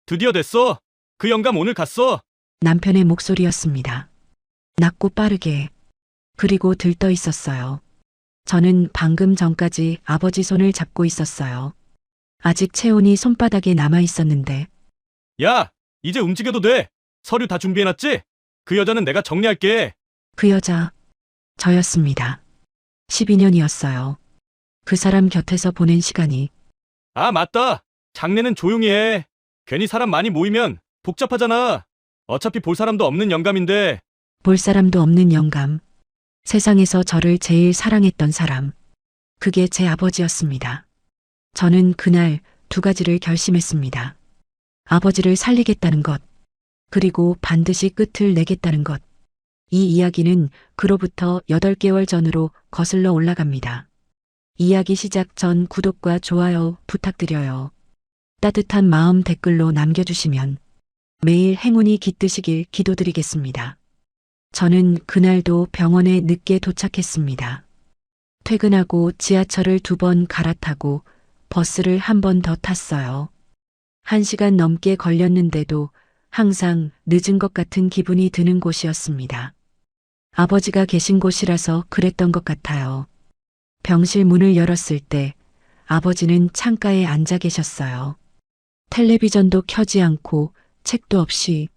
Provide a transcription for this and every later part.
드디어 됐어. 그 영감 오늘 갔어. 남편의 목소리였습니다. 낮고 빠르게, 그리고 들떠 있었어요. 저는 방금 전까지 아버지 손을 잡고 있었어요. 아직 체온이 손바닥에 남아 있었는데, 야, 이제 움직여도 돼. 서류 다 준비해놨지? 그 여자는 내가 정리할게. 그 여자, 저였습니다. 12년이었어요. 그 사람 곁에서 보낸 시간이. 아, 맞다. 장례는 조용히 해. 괜히 사람 많이 모이면 복잡하잖아. 어차피 볼 사람도 없는 영감인데. 볼 사람도 없는 영감. 세상에서 저를 제일 사랑했던 사람. 그게 제 아버지였습니다. 저는 그날 두 가지를 결심했습니다. 아버지를 살리겠다는 것, 그리고 반드시 끝을 내겠다는 것. 이 이야기는 그로부터 8개월 전으로 거슬러 올라갑니다. 이야기 시작 전 구독과 좋아요 부탁드려요. 따뜻한 마음 댓글로 남겨주시면 매일 행운이 깃드시길 기도드리겠습니다. 저는 그날도 병원에 늦게 도착했습니다. 퇴근하고 지하철을 2번 갈아타고 버스를 한 번 더 탔어요. 1시간 넘게 걸렸는데도 항상 늦은 것 같은 기분이 드는 곳이었습니다. 아버지가 계신 곳이라서 그랬던 것 같아요. 병실 문을 열었을 때 아버지는 창가에 앉아 계셨어요. 텔레비전도 켜지 않고 책도 없이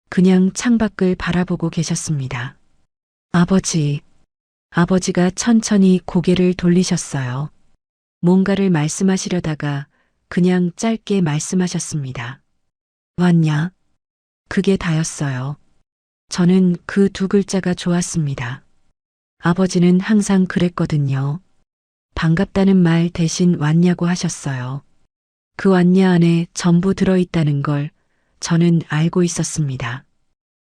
그냥 창밖을 바라보고 계셨습니다. 아버지가 천천히 고개를 돌리셨어요. 뭔가를 말씀하시려다가 그냥 짧게 말씀하셨습니다. 왔냐? 그게 다였어요. 저는 그 2글자가 좋았습니다. 아버지는 항상 그랬거든요. 반갑다는 말 대신 왔냐고 하셨어요. 그 왔냐 안에 전부 들어있다는 걸 저는 알고 있었습니다.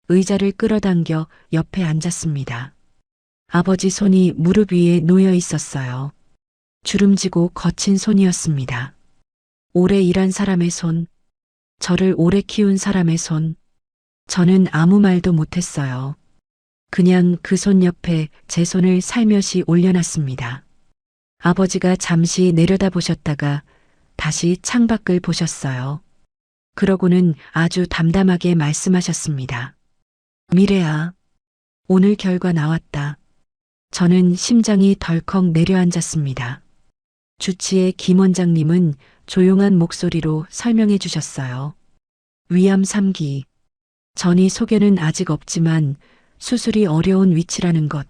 의자를 끌어당겨 옆에 앉았습니다. 아버지 손이 무릎 위에 놓여 있었어요. 주름지고 거친 손이었습니다. 오래 일한 사람의 손, 저를 오래 키운 사람의 손. 저는 아무 말도 못했어요. 그냥 그 손 옆에 제 손을 살며시 올려놨습니다. 아버지가 잠시 내려다보셨다가 다시 창밖을 보셨어요. 그러고는 아주 담담하게 말씀하셨습니다. 미래야, 오늘 결과 나왔다. 저는 심장이 덜컥 내려앉았습니다. 주치의 김 원장님은 조용한 목소리로 설명해 주셨어요. 위암 3기. 전이 소견은 아직 없지만 수술이 어려운 위치라는 것.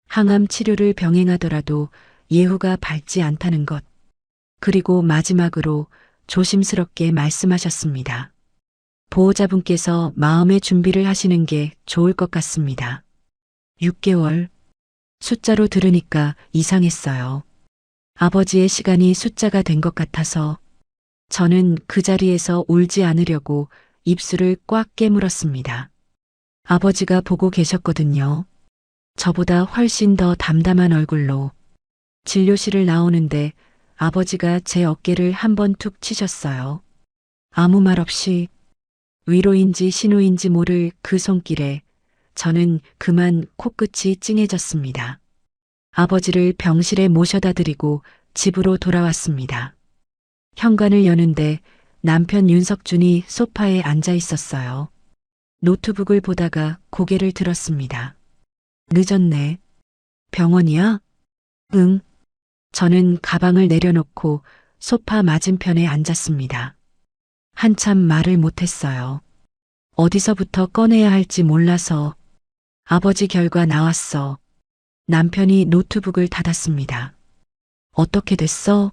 항암 치료를 병행하더라도 예후가 밝지 않다는 것. 그리고 마지막으로 조심스럽게 말씀하셨습니다. 보호자분께서 마음의 준비를 하시는 게 좋을 것 같습니다. 6개월. 숫자로 들으니까 이상했어요. 아버지의 시간이 숫자가 된 것 같아서 저는 그 자리에서 울지 않으려고 입술을 꽉 깨물었습니다. 아버지가 보고 계셨거든요. 저보다 훨씬 더 담담한 얼굴로. 진료실을 나오는데 아버지가 제 어깨를 한번 툭 치셨어요. 아무 말 없이 위로인지 신호인지 모를 그 손길에 저는 그만 코끝이 찡해졌습니다. 아버지를 병실에 모셔다 드리고 집으로 돌아왔습니다. 현관을 여는데 남편 윤석준이 소파에 앉아 있었어요. 노트북을 보다가 고개를 들었습니다. 늦었네. 병원이야? 응. 저는 가방을 내려놓고 소파 맞은편에 앉았습니다. 한참 말을 못했어요. 어디서부터 꺼내야 할지 몰라서. 아버지 결과 나왔어. 남편이 노트북을 닫았습니다. 어떻게 됐어?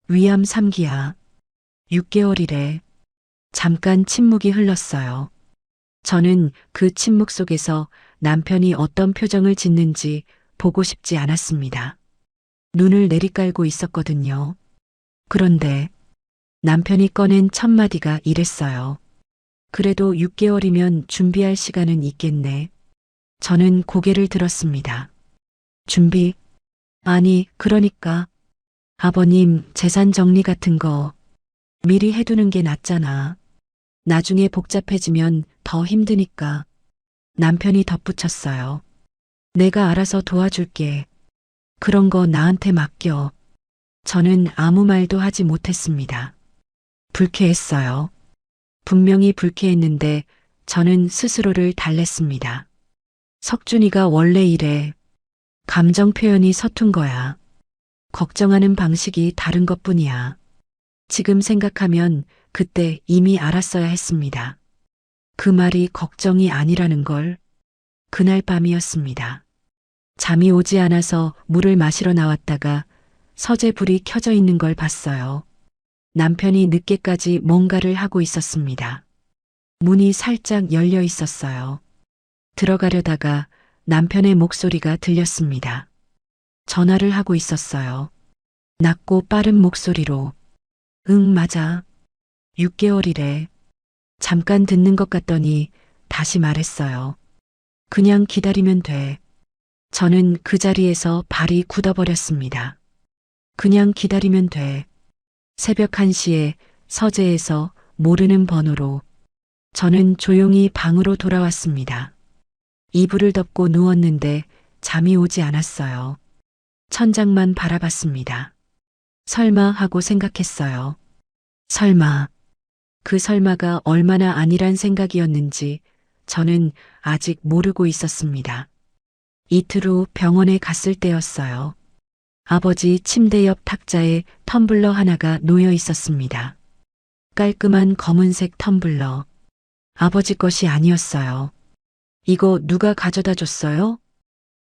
위암 3기야. 6개월이래. 잠깐 침묵이 흘렀어요. 저는 그 침묵 속에서 남편이 어떤 표정을 짓는지 보고 싶지 않았습니다. 눈을 내리깔고 있었거든요. 그런데 남편이 꺼낸 첫 마디가 이랬어요. 그래도 6개월이면 준비할 시간은 있겠네. 저는 고개를 들었습니다. 준비? 아니, 그러니까. 아버님, 재산 정리 같은 거 미리 해두는 게 낫잖아. 나중에 복잡해지면 더 힘드니까. 남편이 덧붙였어요. 내가 알아서 도와줄게. 그런 거 나한테 맡겨. 저는 아무 말도 하지 못했습니다. 불쾌했어요. 분명히 불쾌했는데 저는 스스로를 달랬습니다. 석준이가 원래 이래. 감정 표현이 서툰 거야. 걱정하는 방식이 다른 것뿐이야. 지금 생각하면 그때 이미 알았어야 했습니다. 그 말이 걱정이 아니라는 걸. 그날 밤이었습니다. 잠이 오지 않아서 물을 마시러 나왔다가 서재 불이 켜져 있는 걸 봤어요. 남편이 늦게까지 뭔가를 하고 있었습니다. 문이 살짝 열려 있었어요. 들어가려다가 남편의 목소리가 들렸습니다. 전화를 하고 있었어요. 낮고 빠른 목소리로. 응, 맞아. 6개월이래. 잠깐 듣는 것 같더니 다시 말했어요. 그냥 기다리면 돼. 저는 그 자리에서 발이 굳어버렸습니다. 그냥 기다리면 돼. 새벽 1시에 서재에서 모르는 번호로. 저는 조용히 방으로 돌아왔습니다. 이불을 덮고 누웠는데 잠이 오지 않았어요. 천장만 바라봤습니다. 설마 하고 생각했어요. 설마. 그 설마가 얼마나 아니란 생각이었는지 저는 아직 모르고 있었습니다. 이틀 후 병원에 갔을 때였어요. 아버지 침대 옆 탁자에 텀블러 하나가 놓여 있었습니다. 깔끔한 검은색 텀블러. 아버지 것이 아니었어요. 이거 누가 가져다 줬어요?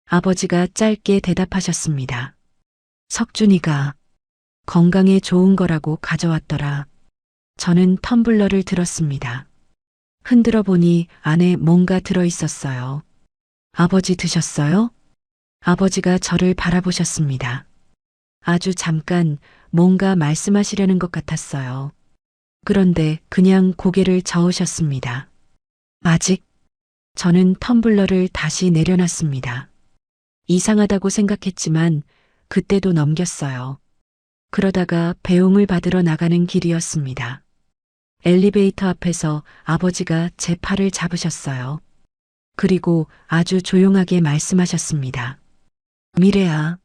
아버지가 짧게 대답하셨습니다. 석준이가 건강에 좋은 거라고 가져왔더라. 저는 텀블러를 들었습니다. 흔들어 보니 안에 뭔가 들어 있었어요. 아버지 드셨어요? 아버지가 저를 바라보셨습니다. 아주 잠깐 뭔가 말씀하시려는 것 같았어요. 그런데 그냥 고개를 저으셨습니다. 아직? 저는 텀블러를 다시 내려놨습니다. 이상하다고 생각했지만 그때도 넘겼어요. 그러다가 배웅을 받으러 나가는 길이었습니다. 엘리베이터 앞에서 아버지가 제 팔을 잡으셨어요. 그리고 아주 조용하게 말씀하셨습니다. 미래야,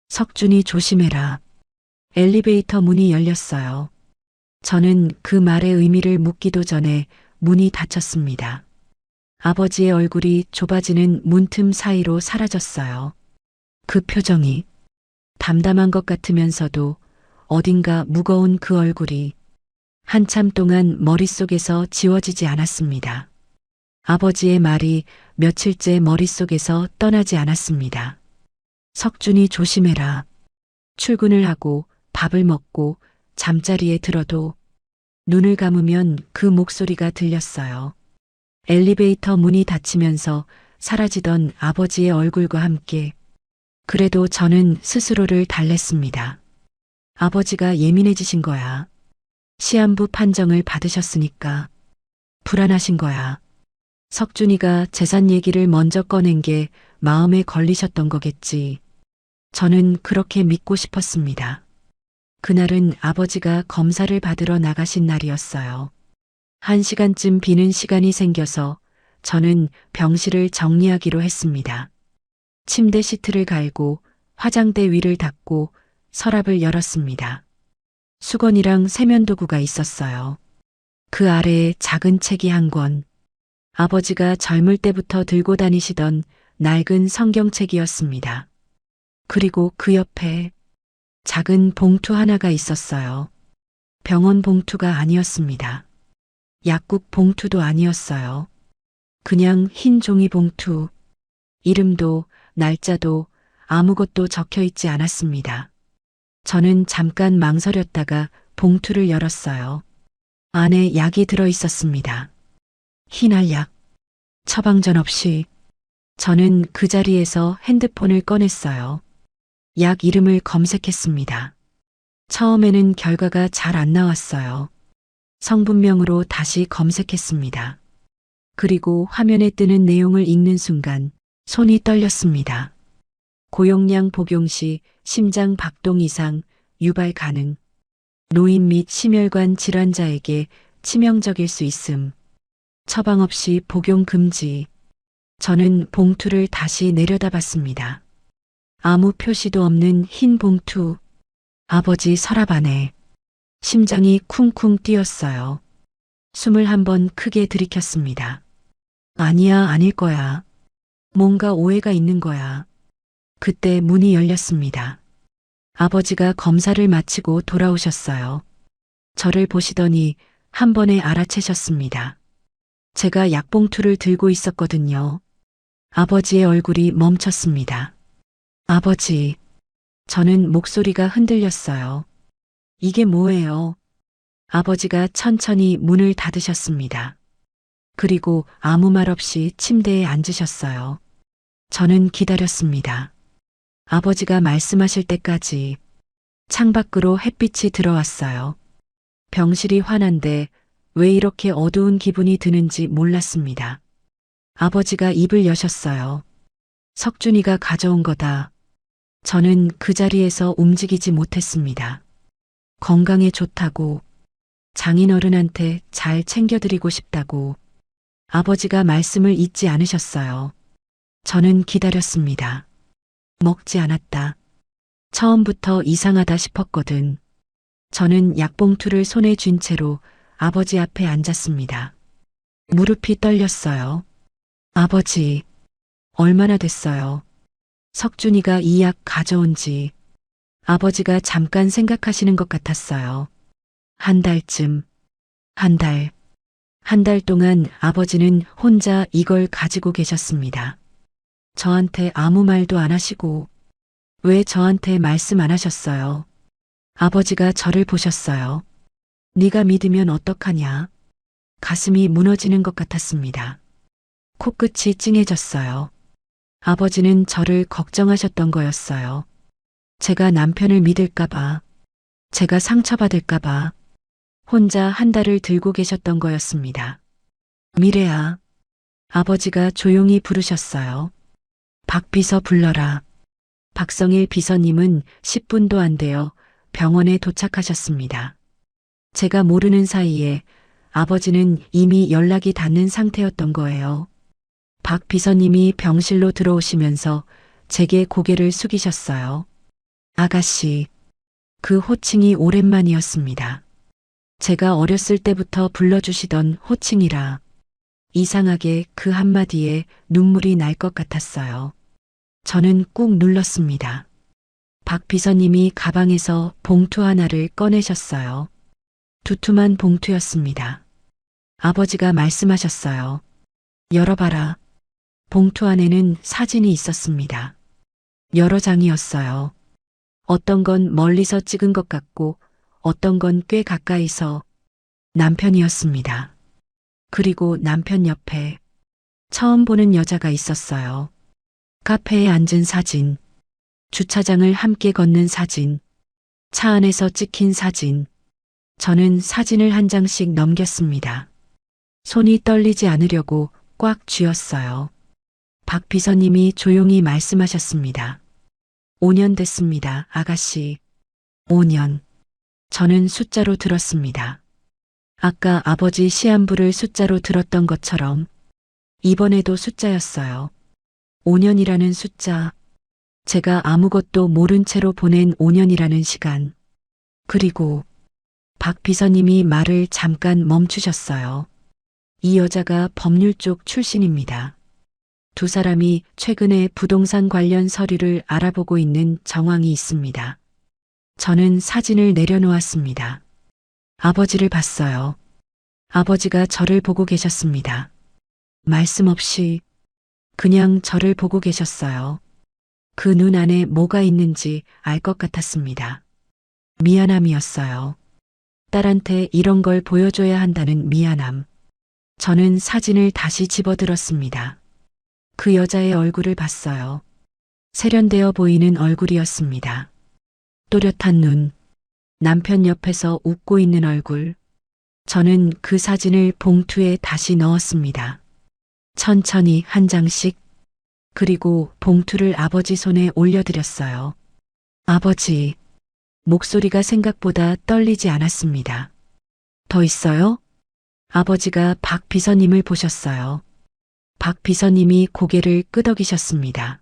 석준이 조심해라. 엘리베이터 문이 열렸어요. 저는 그 말의 의미를 묻기도 전에 문이 닫혔습니다. 아버지의 얼굴이 좁아지는 문틈 사이로 사라졌어요. 그 표정이 담담한 것 같으면서도 어딘가 무거운 그 얼굴이 한참 동안 머릿속에서 지워지지 않았습니다. 아버지의 말이 며칠째 머릿속에서 떠나지 않았습니다. 석준이 조심해라. 출근을 하고 밥을 먹고 잠자리에 들어도 눈을 감으면 그 목소리가 들렸어요. 엘리베이터 문이 닫히면서 사라지던 아버지의 얼굴과 함께. 그래도 저는 스스로를 달랬습니다. 아버지가 예민해지신 거야. 시한부 판정을 받으셨으니까. 불안하신 거야. 석준이가 재산 얘기를 먼저 꺼낸 게 마음에 걸리셨던 거겠지. 저는 그렇게 믿고 싶었습니다. 그날은 아버지가 검사를 받으러 나가신 날이었어요. 1시간쯤 비는 시간이 생겨서 저는 병실을 정리하기로 했습니다. 침대 시트를 갈고 화장대 위를 닦고 서랍을 열었습니다. 수건이랑 세면도구가 있었어요. 그 아래에 작은 책이 한 권. 아버지가 젊을 때부터 들고 다니시던 낡은 성경책이었습니다. 그리고 그 옆에 작은 봉투 하나가 있었어요. 병원 봉투가 아니었습니다. 약국 봉투도 아니었어요. 그냥 흰 종이 봉투. 이름도 날짜도 아무것도 적혀 있지 않았습니다. 저는 잠깐 망설였다가 봉투를 열었어요. 안에 약이 들어 있었습니다. 흰 알약. 처방전 없이. 저는 그 자리에서 핸드폰을 꺼냈어요. 약 이름을 검색했습니다. 처음에는 결과가 잘 안 나왔어요. 성분명으로 다시 검색했습니다. 그리고 화면에 뜨는 내용을 읽는 순간 손이 떨렸습니다. 고용량 복용 시 심장 박동 이상 유발 가능. 노인 및 심혈관 질환자에게 치명적일 수 있음. 처방 없이 복용 금지. 저는 봉투를 다시 내려다봤습니다. 아무 표시도 없는 흰 봉투. 아버지 서랍 안에. 심장이 쿵쿵 뛰었어요. 숨을 한 번 크게 들이켰습니다. 아니야, 아닐 거야. 뭔가 오해가 있는 거야. 그때 문이 열렸습니다. 아버지가 검사를 마치고 돌아오셨어요. 저를 보시더니 한 번에 알아채셨습니다. 제가 약봉투를 들고 있었거든요. 아버지의 얼굴이 멈췄습니다. 아버지, 저는 목소리가 흔들렸어요. 이게 뭐예요? 아버지가 천천히 문을 닫으셨습니다. 그리고 아무 말 없이 침대에 앉으셨어요. 저는 기다렸습니다. 아버지가 말씀하실 때까지. 창밖으로 햇빛이 들어왔어요. 병실이 환한데 왜 이렇게 어두운 기분이 드는지 몰랐습니다. 아버지가 입을 여셨어요. 석준이가 가져온 거다. 저는 그 자리에서 움직이지 못했습니다. 건강에 좋다고, 장인어른한테 잘 챙겨드리고 싶다고 아버지가 말씀을 잊지 않으셨어요. 저는 기다렸습니다. 먹지 않았다. 처음부터 이상하다 싶었거든. 저는 약봉투를 손에 쥔 채로 아버지 앞에 앉았습니다. 무릎이 떨렸어요. 아버지, 얼마나 됐어요? 석준이가 이 약 가져온 지. 아버지가 잠깐 생각하시는 것 같았어요. 한 달쯤. 한 달. 한 달 동안 아버지는 혼자 이걸 가지고 계셨습니다. 저한테 아무 말도 안 하시고, 왜 저한테 말씀 안 하셨어요? 아버지가 저를 보셨어요. 네가 믿으면 어떡하냐? 가슴이 무너지는 것 같았습니다. 코끝이 찡해졌어요. 아버지는 저를 걱정하셨던 거였어요. 제가 남편을 믿을까봐, 제가 상처받을까봐, 혼자 한 달을 들고 계셨던 거였습니다. 미래야. 아버지가 조용히 부르셨어요. 박 비서 불러라. 박성일 비서님은 10분도 안 되어 병원에 도착하셨습니다. 제가 모르는 사이에 아버지는 이미 연락이 닿는 상태였던 거예요. 박 비서님이 병실로 들어오시면서 제게 고개를 숙이셨어요. 아가씨. 그 호칭이 오랜만이었습니다. 제가 어렸을 때부터 불러주시던 호칭이라 이상하게 그 한마디에 눈물이 날 것 같았어요. 저는 꾹 눌렀습니다. 박 비서님이 가방에서 봉투 하나를 꺼내셨어요. 두툼한 봉투였습니다. 아버지가 말씀하셨어요. 열어봐라. 봉투 안에는 사진이 있었습니다. 여러 장이었어요. 어떤 건 멀리서 찍은 것 같고 어떤 건 꽤 가까이서 남편이었습니다. 그리고 남편 옆에 처음 보는 여자가 있었어요. 카페에 앉은 사진, 주차장을 함께 걷는 사진, 차 안에서 찍힌 사진. 저는 사진을 한 장씩 넘겼습니다. 손이 떨리지 않으려고 꽉 쥐었어요. 박 비서님이 조용히 말씀하셨습니다. 5년 됐습니다, 아가씨. 5년. 저는 숫자로 들었습니다. 아까 아버지 시한부를 숫자로 들었던 것처럼 이번에도 숫자였어요. 5년이라는 숫자. 제가 아무것도 모른 채로 보낸 5년이라는 시간. 그리고 박 비서님이 말을 잠깐 멈추셨어요. 이 여자가 법률 쪽 출신입니다. 두 사람이 최근에 부동산 관련 서류를 알아보고 있는 정황이 있습니다. 저는 사진을 내려놓았습니다. 아버지를 봤어요. 아버지가 저를 보고 계셨습니다. 말씀 없이 그냥 저를 보고 계셨어요. 그 눈 안에 뭐가 있는지 알 것 같았습니다. 미안함이었어요. 딸한테 이런 걸 보여줘야 한다는 미안함. 저는 사진을 다시 집어들었습니다. 그 여자의 얼굴을 봤어요. 세련되어 보이는 얼굴이었습니다. 또렷한 눈, 남편 옆에서 웃고 있는 얼굴. 저는 그 사진을 봉투에 다시 넣었습니다. 천천히 한 장씩. 그리고 봉투를 아버지 손에 올려드렸어요. 아버지, 목소리가 생각보다 떨리지 않았습니다. 더 있어요? 아버지가 박 비서님을 보셨어요. 박 비서님이 고개를 끄덕이셨습니다.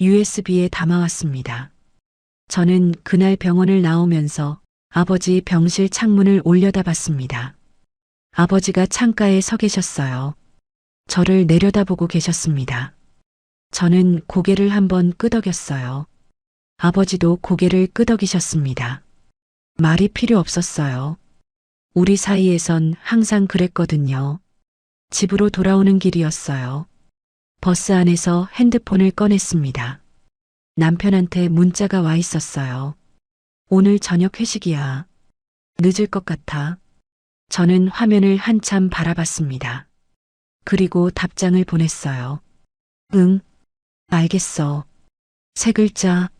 USB에 담아왔습니다. 저는 그날 병원을 나오면서 아버지 병실 창문을 올려다봤습니다. 아버지가 창가에 서 계셨어요. 저를 내려다보고 계셨습니다. 저는 고개를 한번 끄덕였어요. 아버지도 고개를 끄덕이셨습니다. 말이 필요 없었어요. 우리 사이에선 항상 그랬거든요. 집으로 돌아오는 길이었어요. 버스 안에서 핸드폰을 꺼냈습니다. 남편한테 문자가 와 있었어요. 오늘 저녁 회식이야. 늦을 것 같아. 저는 화면을 한참 바라봤습니다. 그리고 답장을 보냈어요. 응, 알겠어. 세 글자.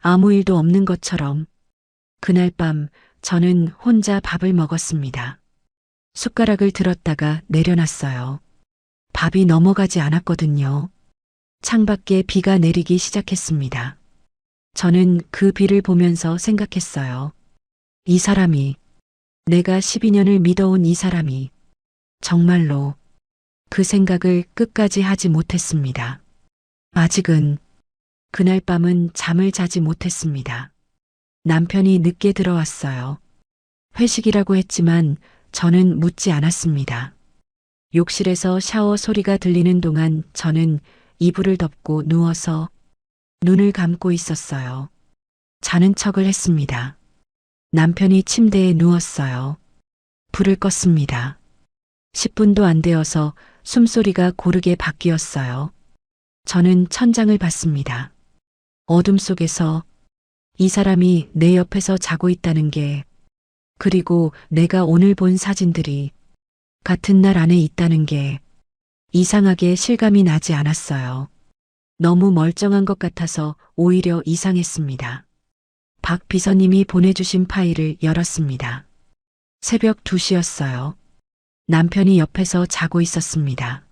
아무 일도 없는 것처럼. 그날 밤 저는 혼자 밥을 먹었습니다. 숟가락을 들었다가 내려놨어요. 밥이 넘어가지 않았거든요. 창밖에 비가 내리기 시작했습니다. 저는 그 비를 보면서 생각했어요. 이 사람이, 내가 12년을 믿어온 이 사람이, 정말로 그 생각을 끝까지 하지 못했습니다. 아직은, 그날 밤은 잠을 자지 못했습니다. 남편이 늦게 들어왔어요. 회식이라고 했지만 저는 묻지 않았습니다. 욕실에서 샤워 소리가 들리는 동안 저는 이불을 덮고 누워서 눈을 감고 있었어요. 자는 척을 했습니다. 남편이 침대에 누웠어요. 불을 껐습니다. 10분도 안 되어서 숨소리가 고르게 바뀌었어요. 저는 천장을 봤습니다. 어둠 속에서 이 사람이 내 옆에서 자고 있다는 게, 그리고 내가 오늘 본 사진들이 같은 날 안에 있다는 게 이상하게 실감이 나지 않았어요. 너무 멀쩡한 것 같아서 오히려 이상했습니다. 박 비서님이 보내주신 파일을 열었습니다. 새벽 2시였어요. 남편이 옆에서 자고 있었습니다.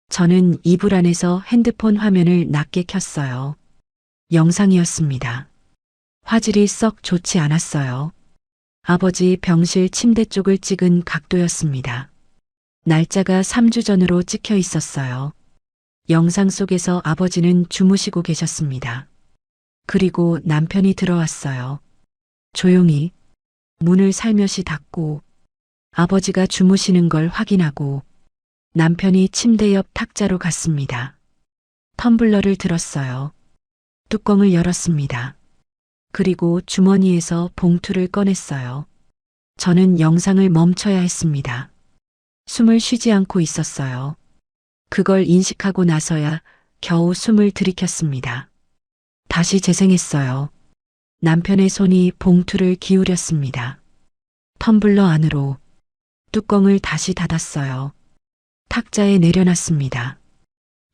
저는 이불 안에서 핸드폰 화면을 낮게 켰어요. 영상이었습니다. 화질이 썩 좋지 않았어요. 아버지 병실 침대 쪽을 찍은 각도였습니다. 날짜가 3주 전으로 찍혀 있었어요. 영상 속에서 아버지는 주무시고 계셨습니다. 그리고 남편이 들어왔어요. 조용히 문을 살며시 닫고 아버지가 주무시는 걸 확인하고 남편이 침대 옆 탁자로 갔습니다. 텀블러를 들었어요. 뚜껑을 열었습니다. 그리고 주머니에서 봉투를 꺼냈어요. 저는 영상을 멈춰야 했습니다. 숨을 쉬지 않고 있었어요. 그걸 인식하고 나서야 겨우 숨을 들이켰습니다. 다시 재생했어요. 남편의 손이 봉투를 기울였습니다. 텀블러 안으로 뚜껑을 다시 닫았어요. 탁자에 내려놨습니다.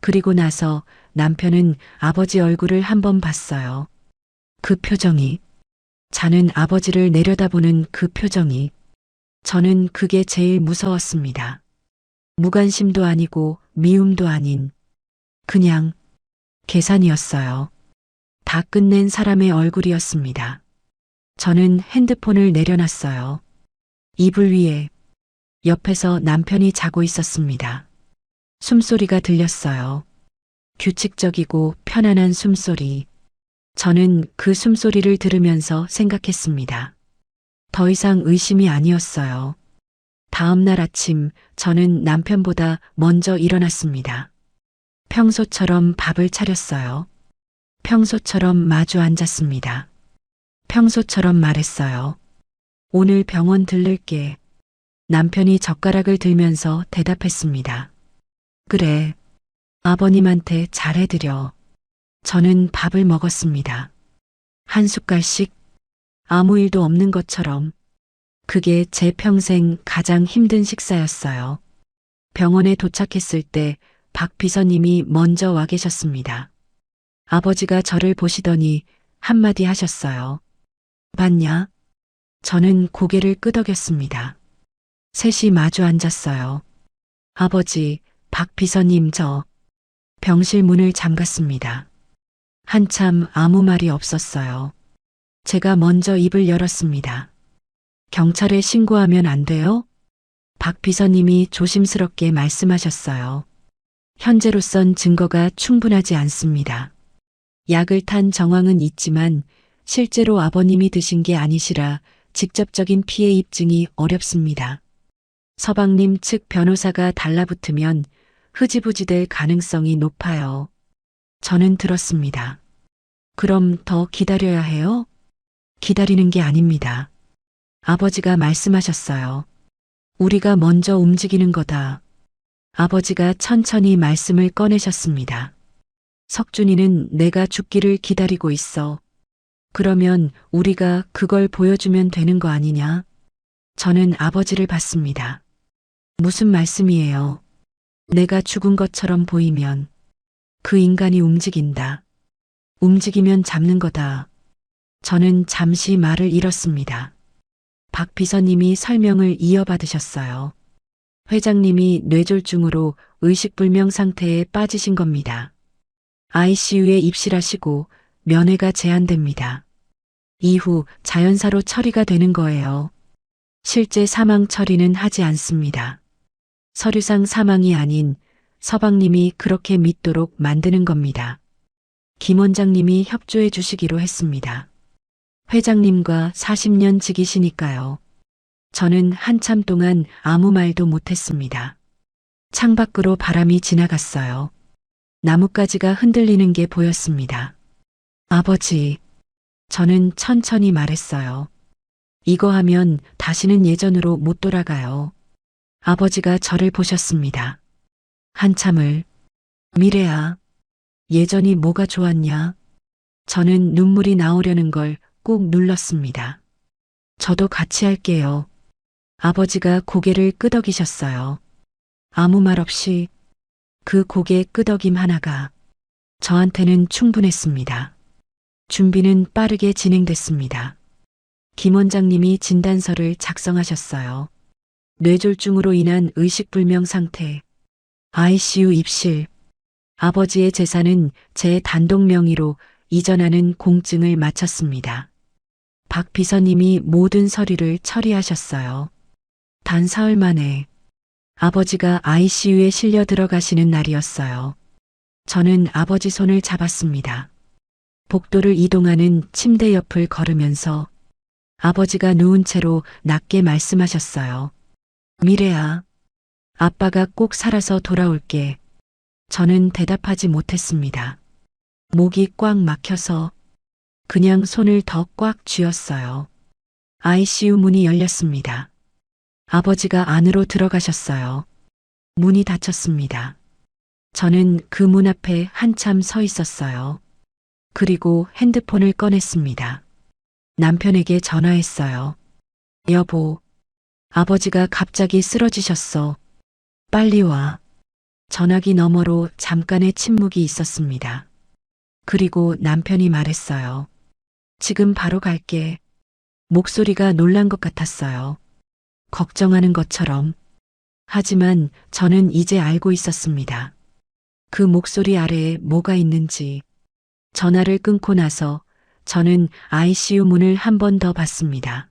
그리고 나서 남편은 아버지 얼굴을 한번 봤어요. 그 표정이, 자는 아버지를 내려다보는 그 표정이, 저는 그게 제일 무서웠습니다. 무관심도 아니고 미움도 아닌 그냥 계산이었어요. 다 끝낸 사람의 얼굴이었습니다. 저는 핸드폰을 내려놨어요. 이불 위에 옆에서 남편이 자고 있었습니다. 숨소리가 들렸어요. 규칙적이고 편안한 숨소리. 저는 그 숨소리를 들으면서 생각했습니다. 더 이상 의심이 아니었어요. 다음 날 아침 저는 남편보다 먼저 일어났습니다. 평소처럼 밥을 차렸어요. 평소처럼 마주 앉았습니다. 평소처럼 말했어요. 오늘 병원 들를게. 남편이 젓가락을 들면서 대답했습니다. 그래. 아버님한테 잘해드려. 저는 밥을 먹었습니다. 한 숟갈씩 아무 일도 없는 것처럼. 그게 제 평생 가장 힘든 식사였어요. 병원에 도착했을 때 박 비서님이 먼저 와 계셨습니다. 아버지가 저를 보시더니 한마디 하셨어요. 봤냐? 저는 고개를 끄덕였습니다. 셋이 마주 앉았어요. 아버지, 박 비서님 병실 문을 잠갔습니다. 한참 아무 말이 없었어요. 제가 먼저 입을 열었습니다. 경찰에 신고하면 안 돼요? 박 비서님이 조심스럽게 말씀하셨어요. 현재로선 증거가 충분하지 않습니다. 약을 탄 정황은 있지만 실제로 아버님이 드신 게 아니시라 직접적인 피해 입증이 어렵습니다. 서방님 측 변호사가 달라붙으면 흐지부지 될 가능성이 높아요. 저는 들었습니다. 그럼 더 기다려야 해요? 기다리는 게 아닙니다. 아버지가 말씀하셨어요. 우리가 먼저 움직이는 거다. 아버지가 천천히 말씀을 꺼내셨습니다. 석준이는 내가 죽기를 기다리고 있어. 그러면 우리가 그걸 보여주면 되는 거 아니냐? 저는 아버지를 봤습니다. 무슨 말씀이에요? 내가 죽은 것처럼 보이면 그 인간이 움직인다. 움직이면 잡는 거다. 저는 잠시 말을 잃었습니다. 박 비서님이 설명을 이어받으셨어요. 회장님이 뇌졸중으로 의식불명 상태에 빠지신 겁니다. ICU에 입실하시고 면회가 제한됩니다. 이후 자연사로 처리가 되는 거예요. 실제 사망 처리는 하지 않습니다. 서류상 사망이 아닌 서방님이 그렇게 믿도록 만드는 겁니다. 김 원장님이 협조해 주시기로 했습니다. 회장님과 40년 지기시니까요. 저는 한참 동안 아무 말도 못했습니다. 창밖으로 바람이 지나갔어요. 나뭇가지가 흔들리는 게 보였습니다. 아버지, 저는 천천히 말했어요. 이거 하면 다시는 예전으로 못 돌아가요. 아버지가 저를 보셨습니다. 한참을, 미래야, 예전이 뭐가 좋았냐? 저는 눈물이 나오려는 걸 꾹 눌렀습니다. 저도 같이 할게요. 아버지가 고개를 끄덕이셨어요. 아무 말 없이 그 고개 끄덕임 하나가 저한테는 충분했습니다. 준비는 빠르게 진행됐습니다. 김 원장님이 진단서를 작성하셨어요. 뇌졸중으로 인한 의식불명 상태, ICU 입실, 아버지의 재산은 제 단독 명의로 이전하는 공증을 마쳤습니다. 박 비서님이 모든 서류를 처리하셨어요. 단 사흘 만에 아버지가 ICU에 실려 들어가시는 날이었어요. 저는 아버지 손을 잡았습니다. 복도를 이동하는 침대 옆을 걸으면서 아버지가 누운 채로 낮게 말씀하셨어요. 미래야, 아빠가 꼭 살아서 돌아올게. 저는 대답하지 못했습니다. 목이 꽉 막혀서 그냥 손을 더 꽉 쥐었어요. ICU 문이 열렸습니다. 아버지가 안으로 들어가셨어요. 문이 닫혔습니다. 저는 그 문 앞에 한참 서 있었어요. 그리고 핸드폰을 꺼냈습니다. 남편에게 전화했어요. 여보, 아버지가 갑자기 쓰러지셨어. 빨리 와. 전화기 너머로 잠깐의 침묵이 있었습니다. 그리고 남편이 말했어요. 지금 바로 갈게. 목소리가 놀란 것 같았어요. 걱정하는 것처럼. 하지만 저는 이제 알고 있었습니다. 그 목소리 아래에 뭐가 있는지. 전화를 끊고 나서 저는 ICU 문을 한 번 더 봤습니다.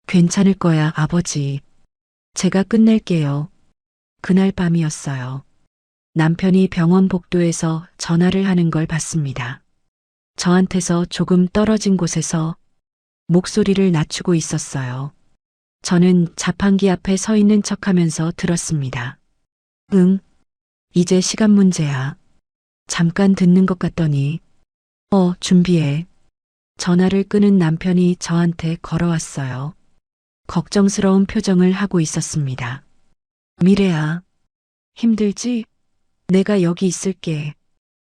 괜찮을 거야, 아버지. 제가 끝낼게요. 그날 밤이었어요. 남편이 병원 복도에서 전화를 하는 걸 봤습니다. 저한테서 조금 떨어진 곳에서 목소리를 낮추고 있었어요. 저는 자판기 앞에 서 있는 척하면서 들었습니다. 응, 이제 시간 문제야. 잠깐 듣는 것 같더니 준비해. 전화를 끄는 남편이 저한테 걸어왔어요. 걱정스러운 표정을 하고 있었습니다. 미래야, 힘들지? 내가 여기 있을게.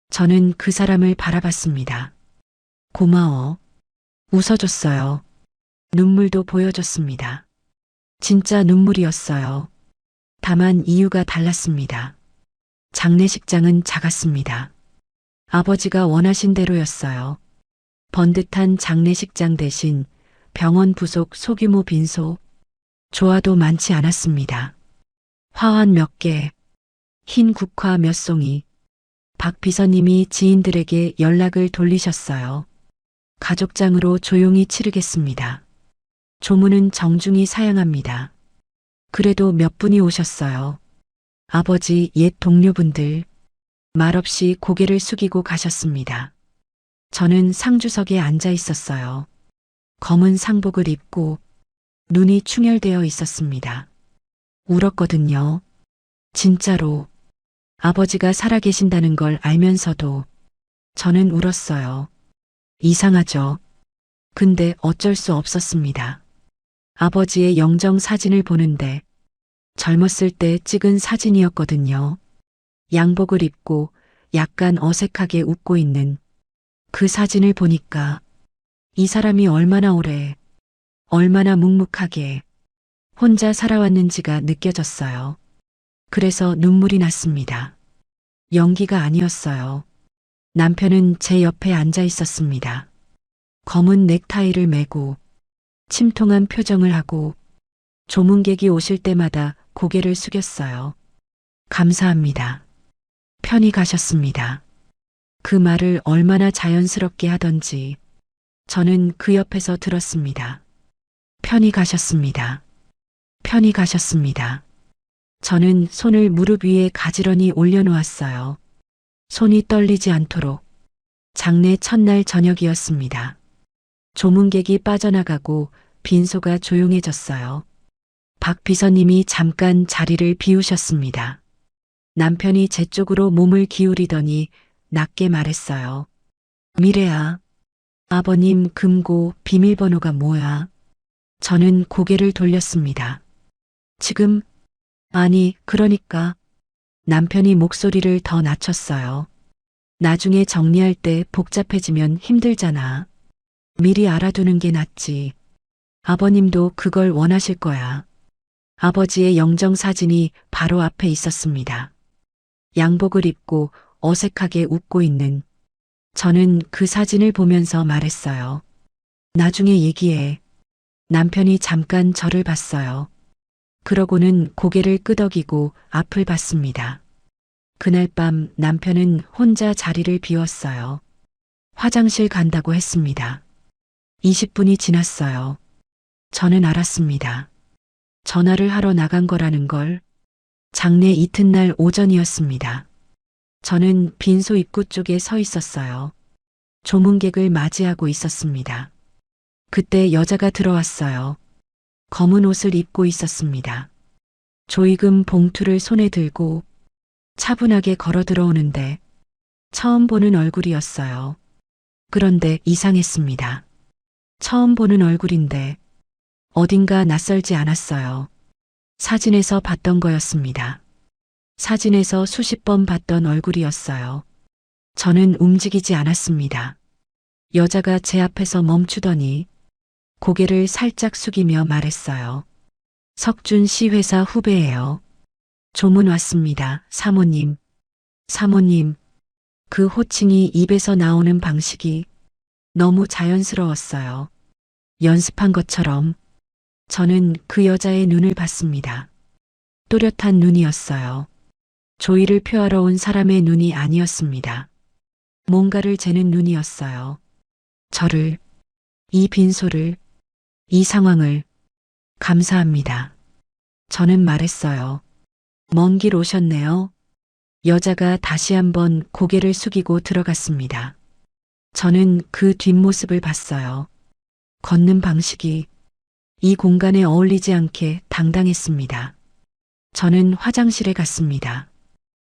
저는 그 사람을 바라봤습니다. 고마워. 웃어줬어요. 눈물도 보여줬습니다. 진짜 눈물이었어요. 다만 이유가 달랐습니다. 장례식장은 작았습니다. 아버지가 원하신 대로였어요. 번듯한 장례식장 대신 병원 부속 소규모 빈소. 조화도 많지 않았습니다. 화환 몇 개, 흰 국화 몇 송이. 박 비서님이 지인들에게 연락을 돌리셨어요. 가족장으로 조용히 치르겠습니다. 조문은 정중히 사양합니다. 그래도 몇 분이 오셨어요. 아버지 옛 동료분들. 말없이 고개를 숙이고 가셨습니다. 저는 상주석에 앉아 있었어요. 검은 상복을 입고 눈이 충혈되어 있었습니다. 울었거든요. 진짜로. 아버지가 살아계신다는 걸 알면서도 저는 울었어요. 이상하죠. 근데 어쩔 수 없었습니다. 아버지의 영정 사진을 보는데 젊었을 때 찍은 사진이었거든요. 양복을 입고 약간 어색하게 웃고 있는 그 사진을 보니까 이 사람이 얼마나 오래, 얼마나 묵묵하게 혼자 살아왔는지가 느껴졌어요. 그래서 눈물이 났습니다. 연기가 아니었어요. 남편은 제 옆에 앉아 있었습니다. 검은 넥타이를 매고 침통한 표정을 하고 조문객이 오실 때마다 고개를 숙였어요. 감사합니다. 편히 가셨습니다. 그 말을 얼마나 자연스럽게 하던지 저는 그 옆에서 들었습니다. 편히 가셨습니다. 편히 가셨습니다. 저는 손을 무릎 위에 가지런히 올려놓았어요. 손이 떨리지 않도록. 장례 첫날 저녁이었습니다. 조문객이 빠져나가고 빈소가 조용해졌어요. 박 비서님이 잠깐 자리를 비우셨습니다. 남편이 제 쪽으로 몸을 기울이더니 낮게 말했어요. 미래야, 아버님 금고 비밀번호가 뭐야? 저는 고개를 돌렸습니다. 지금? 아니, 그러니까. 남편이 목소리를 더 낮췄어요. 나중에 정리할 때 복잡해지면 힘들잖아. 미리 알아두는 게 낫지. 아버님도 그걸 원하실 거야. 아버지의 영정 사진이 바로 앞에 있었습니다. 양복을 입고 어색하게 웃고 있는 저는 그 사진을 보면서 말했어요. 나중에 얘기해. 남편이 잠깐 저를 봤어요. 그러고는 고개를 끄덕이고 앞을 봤습니다. 그날 밤 남편은 혼자 자리를 비웠어요. 화장실 간다고 했습니다. 20분이 지났어요. 저는 알았습니다. 전화를 하러 나간 거라는 걸. 장례 이튿날 오전이었습니다. 저는 빈소 입구 쪽에 서 있었어요. 조문객을 맞이하고 있었습니다. 그때 여자가 들어왔어요. 검은 옷을 입고 있었습니다. 조이금 봉투를 손에 들고 차분하게 걸어 들어오는데 처음 보는 얼굴이었어요. 그런데 이상했습니다. 처음 보는 얼굴인데 어딘가 낯설지 않았어요. 사진에서 봤던 거였습니다. 사진에서 수십 번 봤던 얼굴이었어요. 저는 움직이지 않았습니다. 여자가 제 앞에서 멈추더니 고개를 살짝 숙이며 말했어요. 석준 씨 회사 후배예요. 조문 왔습니다. 사모님. 사모님. 그 호칭이 입에서 나오는 방식이 너무 자연스러웠어요. 연습한 것처럼. 저는 그 여자의 눈을 봤습니다. 또렷한 눈이었어요. 조의를 표하러 온 사람의 눈이 아니었습니다. 뭔가를 재는 눈이었어요. 저를, 이 빈소를, 이 상황을 감사합니다. 저는 말했어요. 먼 길 오셨네요. 여자가 다시 한번 고개를 숙이고 들어갔습니다. 저는 그 뒷모습을 봤어요. 걷는 방식이 이 공간에 어울리지 않게 당당했습니다. 저는 화장실에 갔습니다.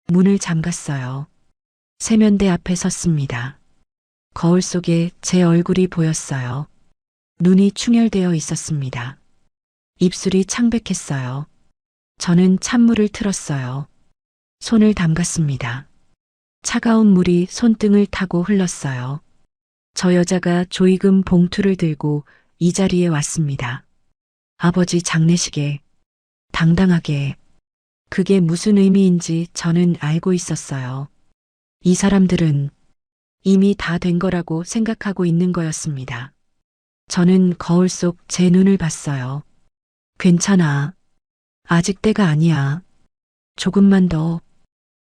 문을 잠갔어요. 세면대 앞에 섰습니다. 거울 속에 제 얼굴이 보였어요. 눈이 충혈되어 있었습니다. 입술이 창백했어요. 저는 찬물을 틀었어요. 손을 담갔습니다. 차가운 물이 손등을 타고 흘렀어요. 저 여자가 조이금 봉투를 들고 이 자리에 왔습니다. 아버지 장례식에 당당하게. 그게 무슨 의미인지 저는 알고 있었어요. 이 사람들은 이미 다 된 거라고 생각하고 있는 거였습니다. 저는 거울 속 제 눈을 봤어요. 괜찮아. 아직 때가 아니야. 조금만 더.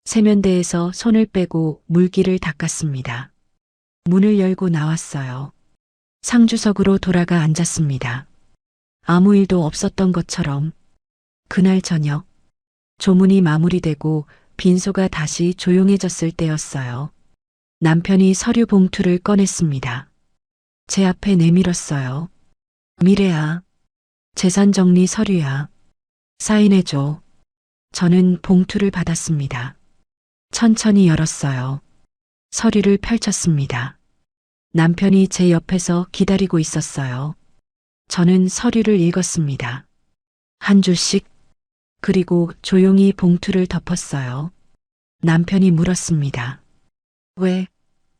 세면대에서 손을 빼고 물기를 닦았습니다. 문을 열고 나왔어요. 상주석으로 돌아가 앉았습니다. 아무 일도 없었던 것처럼. 그날 저녁 조문이 마무리되고 빈소가 다시 조용해졌을 때였어요. 남편이 서류 봉투를 꺼냈습니다. 제 앞에 내밀었어요. 미래야. 재산 정리 서류야. 사인해줘. 저는 봉투를 받았습니다. 천천히 열었어요. 서류를 펼쳤습니다. 남편이 제 옆에서 기다리고 있었어요. 저는 서류를 읽었습니다. 한 줄씩, 그리고 조용히 봉투를 덮었어요. 남편이 물었습니다. 왜?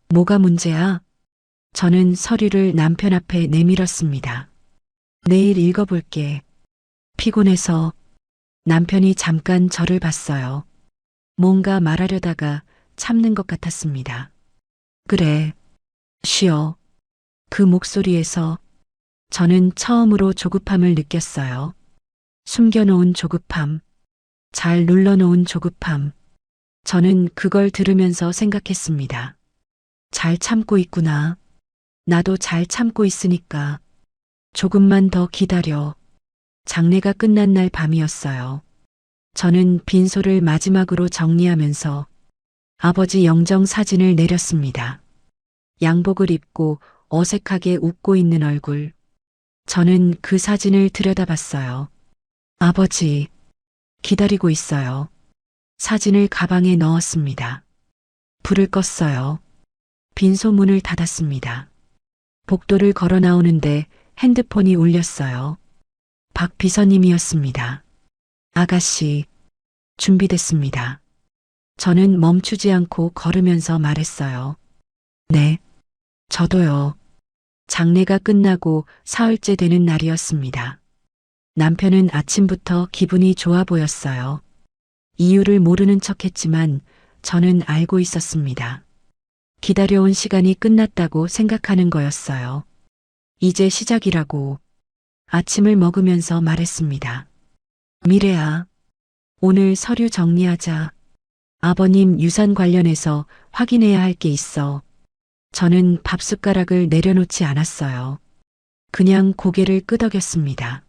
뭐가 문제야? 저는 서류를 남편 앞에 내밀었습니다. 내일 읽어볼게. 피곤해서. 남편이 잠깐 저를 봤어요. 뭔가 말하려다가 참는 것 같았습니다. 그래. 쉬어. 그 목소리에서 저는 처음으로 조급함을 느꼈어요. 숨겨놓은 조급함. 잘 눌러놓은 조급함. 저는 그걸 들으면서 생각했습니다. 잘 참고 있구나. 나도 잘 참고 있으니까. 조금만 더 기다려. 장례가 끝난 날 밤이었어요. 저는 빈소를 마지막으로 정리하면서 아버지 영정 사진을 내렸습니다. 양복을 입고 어색하게 웃고 있는 얼굴. 저는 그 사진을 들여다봤어요. 아버지, 기다리고 있어요. 사진을 가방에 넣었습니다. 불을 껐어요. 빈소 문을 닫았습니다. 복도를 걸어 나오는데 핸드폰이 울렸어요. 박 비서님이었습니다. 아가씨, 준비됐습니다. 저는 멈추지 않고 걸으면서 말했어요. 네, 저도요. 장례가 끝나고 사흘째 되는 날이었습니다. 남편은 아침부터 기분이 좋아 보였어요. 이유를 모르는 척했지만 저는 알고 있었습니다. 기다려온 시간이 끝났다고 생각하는 거였어요. 이제 시작이라고 아침을 먹으면서 말했습니다. 미래야, 오늘 서류 정리하자. 아버님 유산 관련해서 확인해야 할 게 있어. 저는 밥숟가락을 내려놓지 않았어요. 그냥 고개를 끄덕였습니다.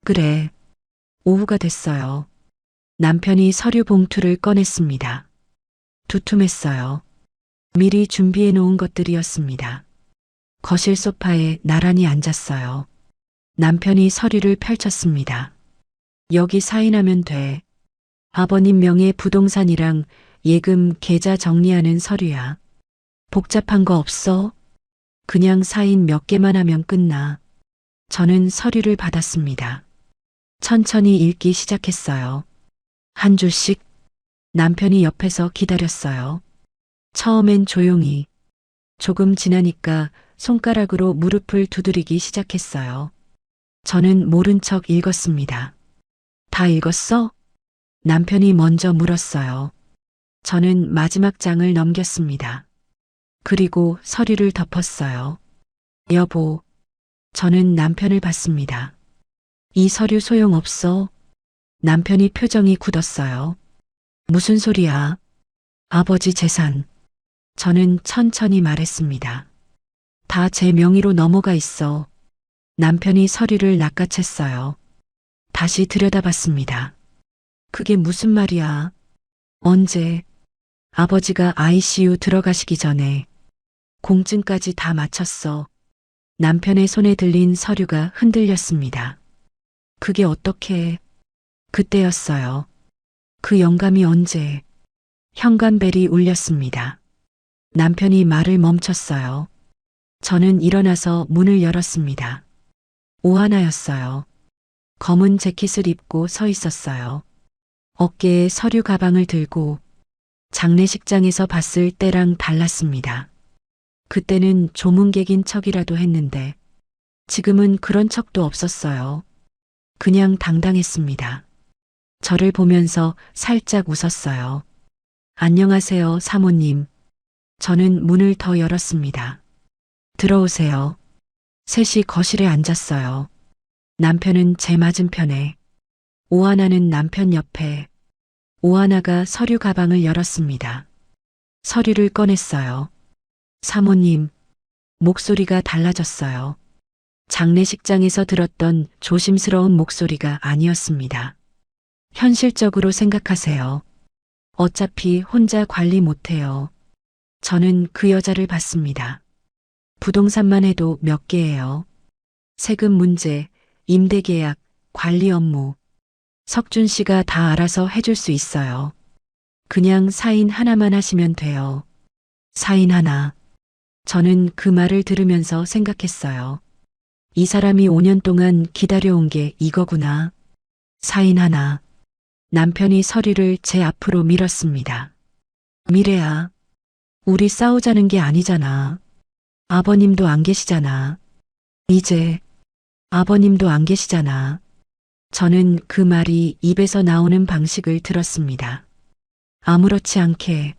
그래. 오후가 됐어요. 남편이 서류 봉투를 꺼냈습니다. 두툼했어요. 미리 준비해 놓은 것들이었습니다. 거실 소파에 나란히 앉았어요. 남편이 서류를 펼쳤습니다. 여기 사인하면 돼. 아버님 명의 부동산이랑 예금 계좌 정리하는 서류야. 복잡한 거 없어? 그냥 사인 몇 개만 하면 끝나. 저는 서류를 받았습니다. 천천히 읽기 시작했어요. 한 줄씩. 남편이 옆에서 기다렸어요. 처음엔 조용히. 조금 지나니까 손가락으로 무릎을 두드리기 시작했어요. 저는 모른 척 읽었습니다. 다 읽었어? 남편이 먼저 물었어요. 저는 마지막 장을 넘겼습니다. 그리고 서류를 덮었어요. 여보, 저는 남편을 봤습니다. 이 서류 소용없어. 남편이 표정이 굳었어요. 무슨 소리야? 아버지 재산. 저는 천천히 말했습니다. 다 제 명의로 넘어가 있어. 남편이 서류를 낚아챘어요. 다시 들여다봤습니다. 그게 무슨 말이야? 언제? 아버지가 ICU 들어가시기 전에. 공증까지 다 마쳤어. 남편의 손에 들린 서류가 흔들렸습니다. 그게 어떻게? 그때였어요. 그 영감이 언제? 현관벨이 울렸습니다. 남편이 말을 멈췄어요. 저는 일어나서 문을 열었습니다. 오하나였어요. 검은 재킷을 입고 서 있었어요. 어깨에 서류 가방을 들고 장례식장에서 봤을 때랑 달랐습니다. 그때는 조문객인 척이라도 했는데 지금은 그런 척도 없었어요. 그냥 당당했습니다. 저를 보면서 살짝 웃었어요. 안녕하세요, 사모님. 저는 문을 더 열었습니다. 들어오세요. 셋이 거실에 앉았어요. 남편은 제 맞은편에, 오하나는 남편 옆에. 오하나가 서류 가방을 열었습니다. 서류를 꺼냈어요. 사모님, 목소리가 달라졌어요. 장례식장에서 들었던 조심스러운 목소리가 아니었습니다. 현실적으로 생각하세요. 어차피 혼자 관리 못해요. 저는 그 여자를 봤습니다. 부동산만 해도 몇 개예요. 세금 문제, 임대계약, 관리 업무. 석준 씨가 다 알아서 해줄 수 있어요. 그냥 사인 하나만 하시면 돼요. 사인 하나. 저는 그 말을 들으면서 생각했어요. 이 사람이 5년 동안 기다려온 게 이거구나. 사인 하나. 남편이 서류를 제 앞으로 밀었습니다. 미래야, 우리 싸우자는 게 아니잖아. 아버님도 안 계시잖아. 이제 아버님도 안 계시잖아. 저는 그 말이 입에서 나오는 방식을 들었습니다. 아무렇지 않게,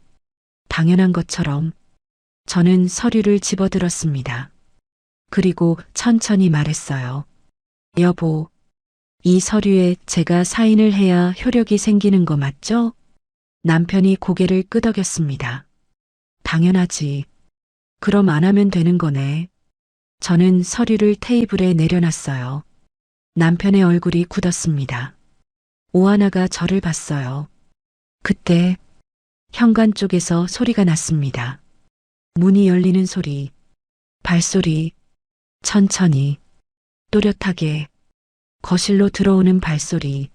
당연한 것처럼 저는 서류를 집어들었습니다. 그리고 천천히 말했어요. 여보, 이 서류에 제가 사인을 해야 효력이 생기는 거 맞죠? 남편이 고개를 끄덕였습니다. 당연하지. 그럼 안 하면 되는 거네. 저는 서류를 테이블에 내려놨어요. 남편의 얼굴이 굳었습니다. 오하나가 저를 봤어요. 그때 현관 쪽에서 소리가 났습니다. 문이 열리는 소리, 발소리, 천천히, 또렷하게, 거실로 들어오는 발소리.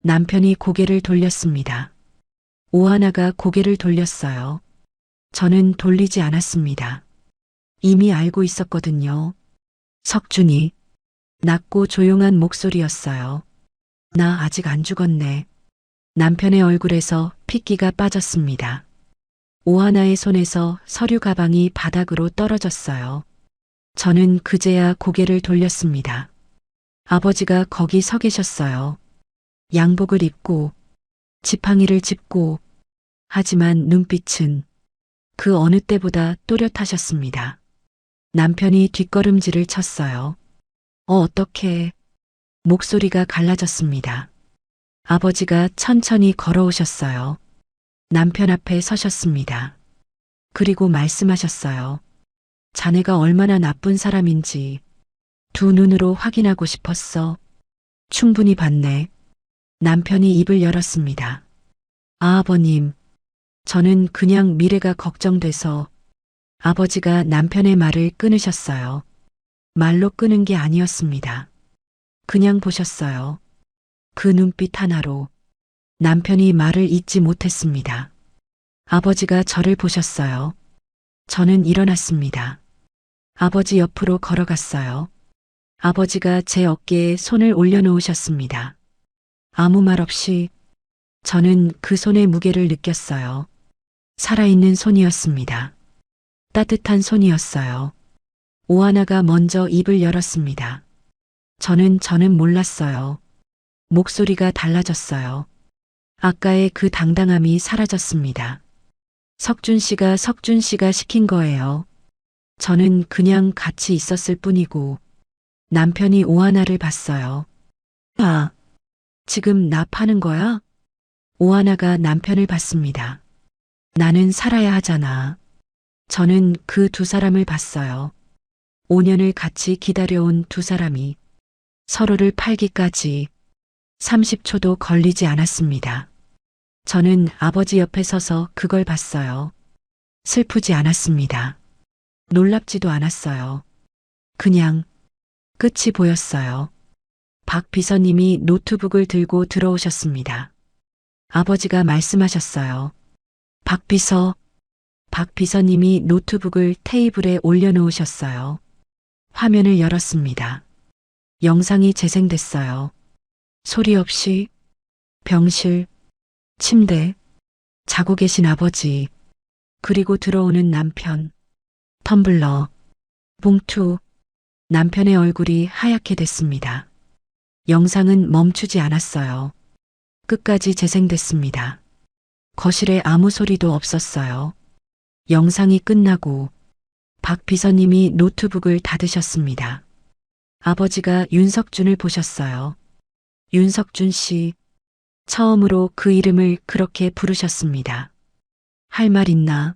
남편이 고개를 돌렸습니다. 오하나가 고개를 돌렸어요. 저는 돌리지 않았습니다. 이미 알고 있었거든요. 석준이. 낮고 조용한 목소리였어요. 나 아직 안 죽었네. 남편의 얼굴에서 핏기가 빠졌습니다. 오하나의 손에서 서류 가방이 바닥으로 떨어졌어요. 저는 그제야 고개를 돌렸습니다. 아버지가 거기 서 계셨어요. 양복을 입고, 지팡이를 짚고, 하지만 눈빛은 그 어느 때보다 또렷하셨습니다. 남편이 뒷걸음질을 쳤어요. 어떡해. 목소리가 갈라졌습니다. 아버지가 천천히 걸어오셨어요. 남편 앞에 서셨습니다. 그리고 말씀하셨어요. 자네가 얼마나 나쁜 사람인지 두 눈으로 확인하고 싶었어. 충분히 봤네. 남편이 입을 열었습니다. 아버님, 저는 그냥 미래가 걱정돼서. 아버지가 남편의 말을 끊으셨어요. 말로 끄는 게 아니었습니다. 그냥 보셨어요. 그 눈빛 하나로 남편이 말을 잇지 못했습니다. 아버지가 저를 보셨어요. 저는 일어났습니다. 아버지 옆으로 걸어갔어요. 아버지가 제 어깨에 손을 올려놓으셨습니다. 아무 말 없이 저는 그 손의 무게를 느꼈어요. 살아있는 손이었습니다. 따뜻한 손이었어요. 오하나가 먼저 입을 열었습니다. 저는 몰랐어요. 목소리가 달라졌어요. 아까의 그 당당함이 사라졌습니다. 석준 씨가 시킨 거예요. 저는 그냥 같이 있었을 뿐이고. 남편이 오하나를 봤어요. 아, 지금 나 파는 거야? 오하나가 남편을 봤습니다. 나는 살아야 하잖아. 저는 그 두 사람을 봤어요. 5년을 같이 기다려온 두 사람이 서로를 팔기까지 30초도 걸리지 않았습니다. 저는 아버지 옆에 서서 그걸 봤어요. 슬프지 않았습니다. 놀랍지도 않았어요. 그냥 끝이 보였어요. 박 비서님이 노트북을 들고 들어오셨습니다. 아버지가 말씀하셨어요. 박 비서님이 노트북을 테이블에 올려놓으셨어요. 화면을 열었습니다. 영상이 재생됐어요. 소리 없이 병실, 침대, 자고 계신 아버지, 그리고 들어오는 남편, 텀블러, 봉투. 남편의 얼굴이 하얗게 됐습니다. 영상은 멈추지 않았어요. 끝까지 재생됐습니다. 거실에 아무 소리도 없었어요. 영상이 끝나고 박 비서님이 노트북을 닫으셨습니다. 아버지가 윤석준을 보셨어요. 윤석준 씨, 처음으로 그 이름을 그렇게 부르셨습니다. 할 말 있나?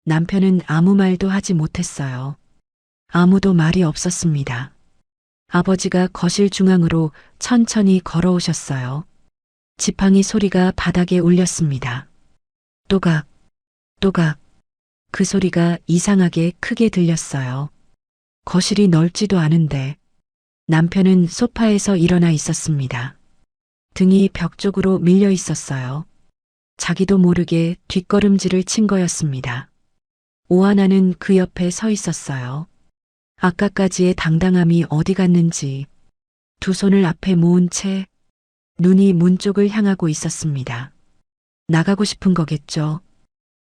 남편은 아무 말도 하지 못했어요. 아무도 말이 없었습니다. 아버지가 거실 중앙으로 천천히 걸어오셨어요. 지팡이 소리가 바닥에 울렸습니다. 또각, 또각. 그 소리가 이상하게 크게 들렸어요. 거실이 넓지도 않은데 남편은 소파에서 일어나 있었습니다. 등이 벽 쪽으로 밀려 있었어요. 자기도 모르게 뒷걸음질을 친 거였습니다. 오하나는 그 옆에 서 있었어요. 아까까지의 당당함이 어디 갔는지 두 손을 앞에 모은 채 눈이 문 쪽을 향하고 있었습니다. 나가고 싶은 거겠죠.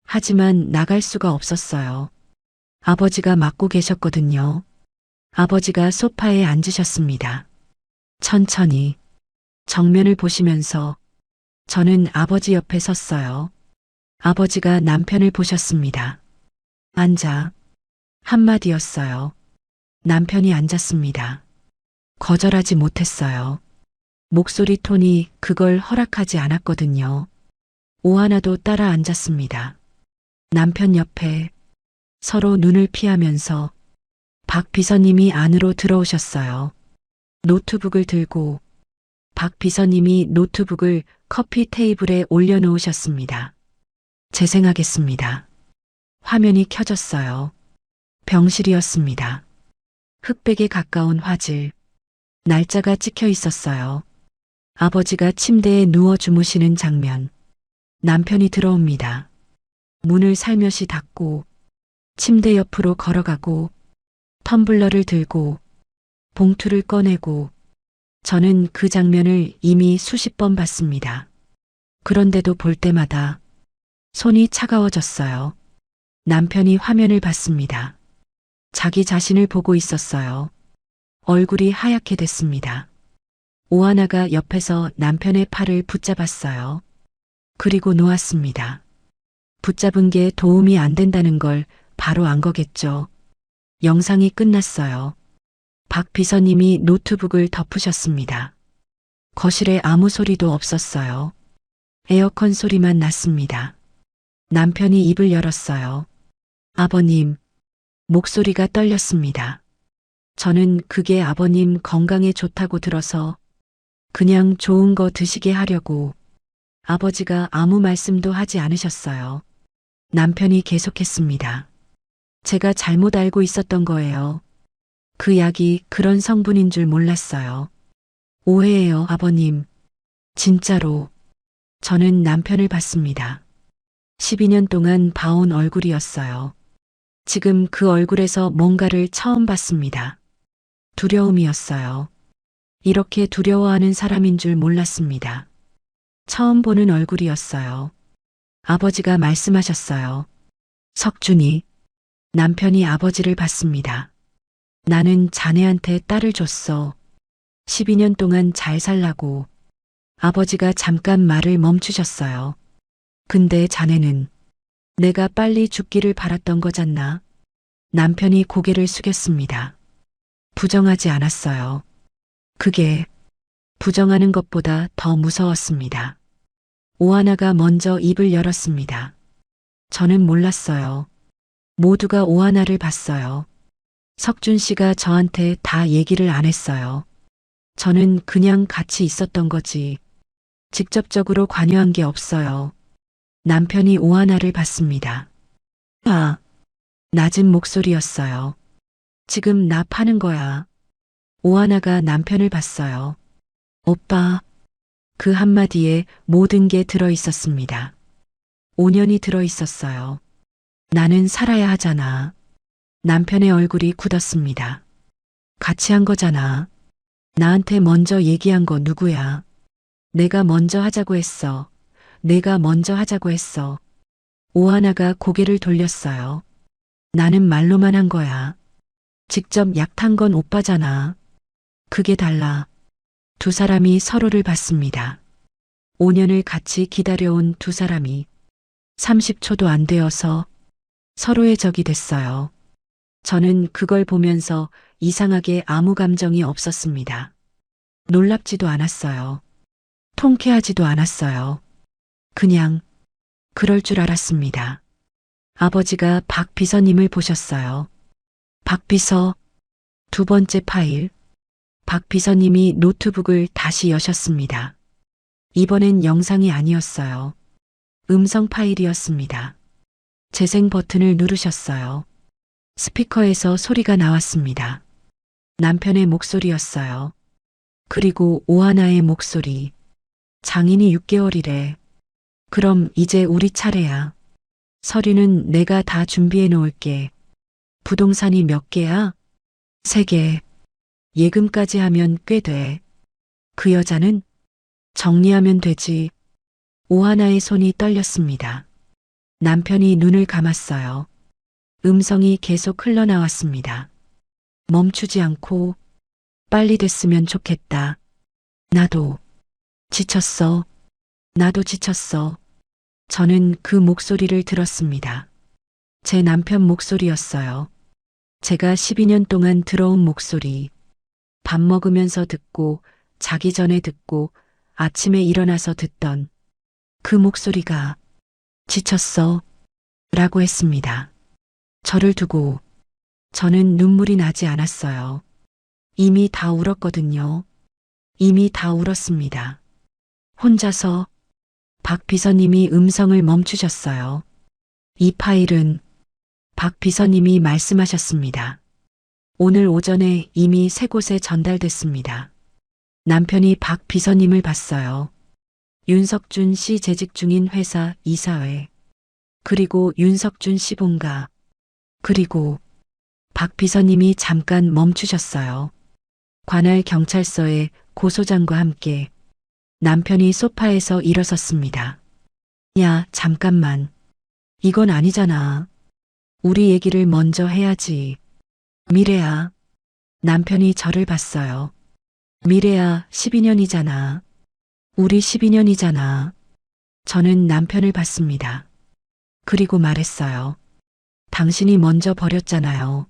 하지만 나갈 수가 없었어요. 아버지가 맡고 계셨거든요. 아버지가 소파에 앉으셨습니다. 천천히 정면을 보시면서 저는 아버지 옆에 섰어요. 아버지가 남편을 보셨습니다. 앉아. 한마디였어요. 남편이 앉았습니다. 거절하지 못했어요. 목소리 톤이 그걸 허락하지 않았거든요. 오하나도 따라 앉았습니다. 남편 옆에 서로 눈을 피하면서 박 비서님이 안으로 들어오셨어요. 노트북을 들고 박 비서님이 노트북을 커피 테이블에 올려놓으셨습니다. 재생하겠습니다. 화면이 켜졌어요. 병실이었습니다. 흑백에 가까운 화질. 날짜가 찍혀 있었어요. 아버지가 침대에 누워 주무시는 장면. 남편이 들어옵니다. 문을 살며시 닫고 침대 옆으로 걸어가고 텀블러를 들고 봉투를 꺼내고 저는 그 장면을 이미 수십 번 봤습니다. 그런데도 볼 때마다 손이 차가워졌어요. 남편이 화면을 봤습니다. 자기 자신을 보고 있었어요. 얼굴이 하얗게 됐습니다. 오하나가 옆에서 남편의 팔을 붙잡았어요. 그리고 놓았습니다. 붙잡은 게 도움이 안 된다는 걸 바로 안 거겠죠. 영상이 끝났어요. 박 비서님이 노트북을 덮으셨습니다. 거실에 아무 소리도 없었어요. 에어컨 소리만 났습니다. 남편이 입을 열었어요. 아버님. 목소리가 떨렸습니다. 저는 그게 아버님 건강에 좋다고 들어서 그냥 좋은 거 드시게 하려고. 아버지가 아무 말씀도 하지 않으셨어요. 남편이 계속했습니다. 제가 잘못 알고 있었던 거예요. 그 약이 그런 성분인 줄 몰랐어요. 오해예요, 아버님. 진짜로. 저는 남편을 봤습니다. 12년 동안 봐온 얼굴이었어요. 지금 그 얼굴에서 뭔가를 처음 봤습니다. 두려움이었어요. 이렇게 두려워하는 사람인 줄 몰랐습니다. 처음 보는 얼굴이었어요. 아버지가 말씀하셨어요. 석준이. 남편이 아버지를 봤습니다. 나는 자네한테 딸을 줬어. 12년 동안 잘 살라고. 아버지가 잠깐 말을 멈추셨어요. 근데 자네는 내가 빨리 죽기를 바랐던 거잖나. 남편이 고개를 숙였습니다. 부정하지 않았어요. 그게 부정하는 것보다 더 무서웠습니다. 오하나가 먼저 입을 열었습니다. 저는 몰랐어요. 모두가 오하나를 봤어요. 석준 씨가 저한테 다 얘기를 안 했어요. 저는 그냥 같이 있었던 거지. 직접적으로 관여한 게 없어요. 남편이 오하나를 봤습니다. 아, 낮은 목소리였어요. 지금 나 파는 거야. 오하나가 남편을 봤어요. 오빠. 그 한마디에 모든 게 들어 있었습니다. 5년이 들어 있었어요. 나는 살아야 하잖아. 남편의 얼굴이 굳었습니다. 같이 한 거잖아. 나한테 먼저 얘기한 거 누구야? 내가 먼저 하자고 했어. 내가 먼저 하자고 했어. 오하나가 고개를 돌렸어요. 나는 말로만 한 거야. 직접 약 탄 건 오빠잖아. 그게 달라. 두 사람이 서로를 봤습니다. 5년을 같이 기다려온 두 사람이 30초도 안 되어서 서로의 적이 됐어요. 저는 그걸 보면서 이상하게 아무 감정이 없었습니다. 놀랍지도 않았어요. 통쾌하지도 않았어요. 그냥 그럴 줄 알았습니다. 아버지가 박 비서님을 보셨어요. 박 비서. 두 번째 파일. 박 비서님이 노트북을 다시 여셨습니다. 이번엔 영상이 아니었어요. 음성 파일이었습니다. 재생 버튼을 누르셨어요. 스피커에서 소리가 나왔습니다. 남편의 목소리였어요. 그리고 오하나의 목소리. 장인이 6개월이래. 그럼 이제 우리 차례야. 서류는 내가 다 준비해 놓을게. 부동산이 몇 개야? 3개. 예금까지 하면 꽤 돼. 그 여자는? 정리하면 되지. 오하나의 손이 떨렸습니다. 남편이 눈을 감았어요. 음성이 계속 흘러나왔습니다. 멈추지 않고 빨리 됐으면 좋겠다. 나도 지쳤어. 나도 지쳤어. 저는 그 목소리를 들었습니다. 제 남편 목소리였어요. 제가 12년 동안 들어온 목소리. 밥 먹으면서 듣고, 자기 전에 듣고, 아침에 일어나서 듣던 그 목소리가 지쳤어. 라고 했습니다. 저를 두고 저는 눈물이 나지 않았어요. 이미 다 울었거든요. 이미 다 울었습니다. 혼자서 박 비서님이 음성을 멈추셨어요. 이 파일은 박 비서님이 말씀하셨습니다. 오늘 오전에 이미 3곳에 전달됐습니다. 남편이 박 비서님을 봤어요. 윤석준 씨 재직 중인 회사 이사회, 그리고 윤석준 씨 본가, 그리고 박 비서님이 잠깐 멈추셨어요. 관할 경찰서의 고소장과 함께 남편이 소파에서 일어섰습니다. 야, 잠깐만. 이건 아니잖아. 우리 얘기를 먼저 해야지. 미래야. 남편이 저를 봤어요. 미래야, 12년이잖아. 우리 12년이잖아. 저는 남편을 봤습니다. 그리고 말했어요. 당신이 먼저 버렸잖아요.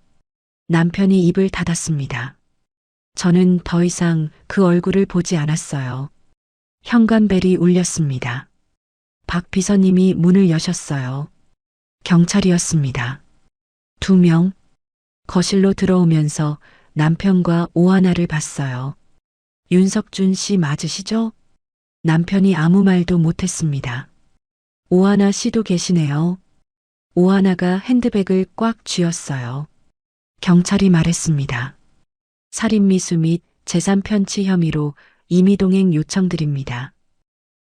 남편이 입을 닫았습니다. 저는 더 이상 그 얼굴을 보지 않았어요. 현관벨이 울렸습니다. 박 비서님이 문을 여셨어요. 경찰이었습니다. 2명. 거실로 들어오면서 남편과 오하나를 봤어요. 윤석준 씨 맞으시죠? 남편이 아무 말도 못했습니다. 오하나 씨도 계시네요. 오하나가 핸드백을 꽉 쥐었어요. 경찰이 말했습니다. 살인미수 및 재산 편취 혐의로 임의동행 요청드립니다.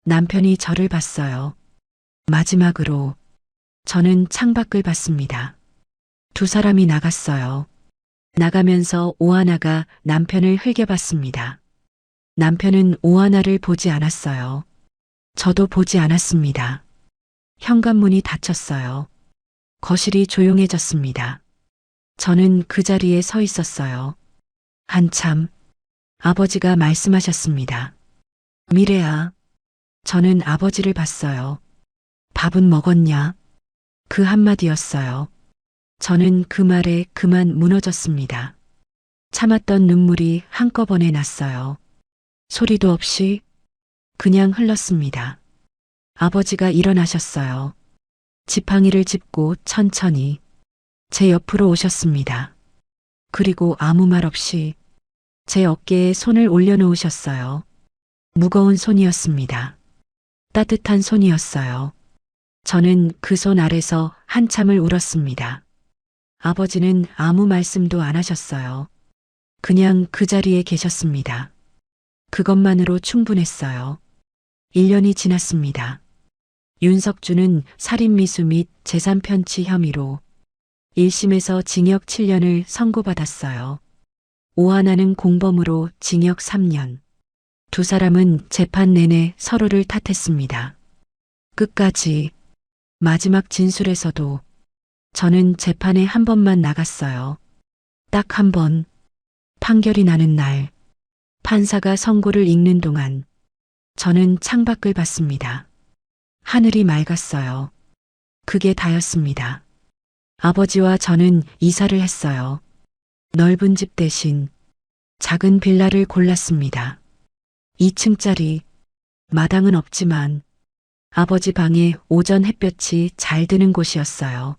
남편이 저를 봤어요. 마지막으로 저는 창밖을 봤습니다. 2 사람이 나갔어요. 나가면서 오하나가 남편을 흘겨봤습니다. 남편은 오하나를 보지 않았어요. 저도 보지 않았습니다. 현관문이 닫혔어요. 거실이 조용해졌습니다. 저는 그 자리에 서 있었어요. 한참 아버지가 말씀하셨습니다. 미래야. 저는 아버지를 봤어요. 밥은 먹었냐? 그 한마디였어요. 저는 그 말에 그만 무너졌습니다. 참았던 눈물이 한꺼번에 났어요. 소리도 없이 그냥 흘렀습니다. 아버지가 일어나셨어요. 지팡이를 짚고 천천히 제 옆으로 오셨습니다. 그리고 아무 말 없이 제 어깨에 손을 올려놓으셨어요. 무거운 손이었습니다. 따뜻한 손이었어요. 저는 그 손 아래서 한참을 울었습니다. 아버지는 아무 말씀도 안 하셨어요. 그냥 그 자리에 계셨습니다. 그것만으로 충분했어요. 1년이 지났습니다. 윤석준은 살인미수 및 재산 편취 혐의로 1심에서 징역 7년을 선고받았어요. 오하나는 공범으로 징역 3년. 2 사람은 재판 내내 서로를 탓했습니다. 끝까지 마지막 진술에서도 저는 재판에 한 번만 나갔어요. 딱 한 번. 판결이 나는 날, 판사가 선고를 읽는 동안 저는 창밖을 봤습니다. 하늘이 맑았어요. 그게 다였습니다. 아버지와 저는 이사를 했어요. 넓은 집 대신 작은 빌라를 골랐습니다. 2층짜리, 마당은 없지만 아버지 방에 오전 햇볕이 잘 드는 곳이었어요.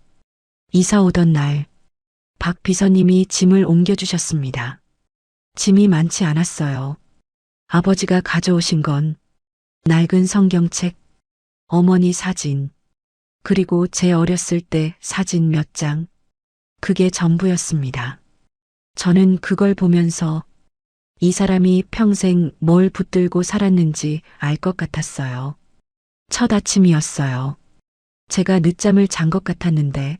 이사 오던 날, 박 비서님이 짐을 옮겨주셨습니다. 짐이 많지 않았어요. 아버지가 가져오신 건 낡은 성경책, 어머니 사진, 그리고 제 어렸을 때 사진 몇 장. 그게 전부였습니다. 저는 그걸 보면서 이 사람이 평생 뭘 붙들고 살았는지 알 것 같았어요. 첫 아침이었어요. 제가 늦잠을 잔 것 같았는데